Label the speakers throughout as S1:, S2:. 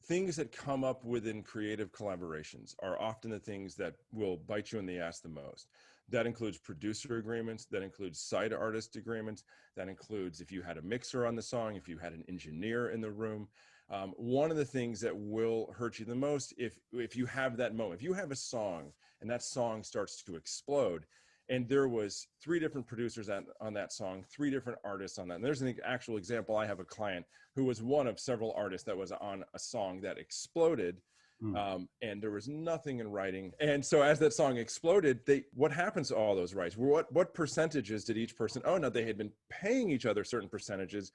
S1: things that come up within creative collaborations are often the things that will bite you in the ass the most. That includes producer agreements, that includes side artist agreements, that includes if you had a mixer on the song, if you had an engineer in the room. One of the things that will hurt you the most, if you have that moment, if you have a song and that song starts to explode, and there was three different producers on that song, three different artists on that. And there's an actual example. I have a client who was one of several artists that was on a song that exploded, and there was nothing in writing. And so as that song exploded, what happens to all those rights? What percentages did each person own? Now, they had been paying each other certain percentages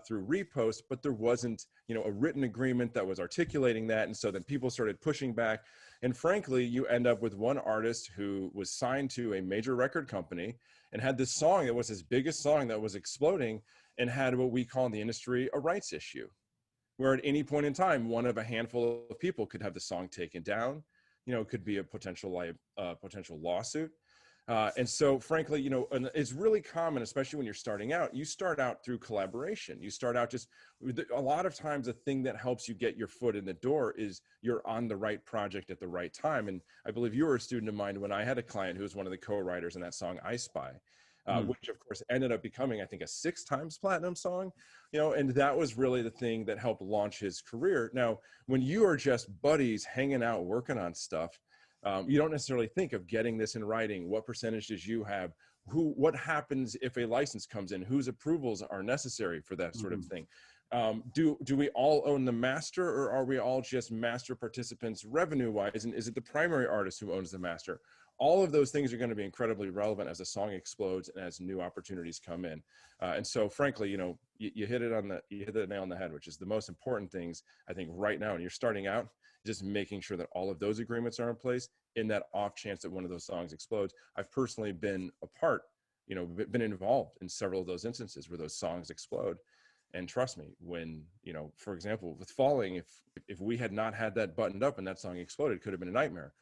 S1: through repost, but there wasn't, a written agreement that was articulating that. And so then people started pushing back. And frankly, you end up with one artist who was signed to a major record company and had this song that was his biggest song that was exploding, and had what we call in the industry a rights issue, where at any point in time, one of a handful of people could have the song taken down. It could be a potential lawsuit. And so frankly, and it's really common, especially when you're starting out, you start out through collaboration. You start out just, a lot of times the thing that helps you get your foot in the door is you're on the right project at the right time. And I believe you were a student of mine when I had a client who was one of the co-writers in that song, I Spy, which of course ended up becoming, I think, a 6 times platinum song, and that was really the thing that helped launch his career. Now, when you are just buddies hanging out, working on stuff, you don't necessarily think of getting this in writing. What percentages you have, what happens if a license comes in, whose approvals are necessary for that sort of thing. Do we all own the master, or are we all just master participants revenue wise? And is it the primary artist who owns the master? All of those things are going to be incredibly relevant as a song explodes and as new opportunities come in. And so frankly, you hit the nail on the head, which is the most important things, I think, right now when you're starting out, just making sure that all of those agreements are in place in that off chance that one of those songs explodes. I've personally been been involved in several of those instances where those songs explode. And trust me, when, for example, with Falling, if we had not had that buttoned up and that song exploded, it could have been a nightmare.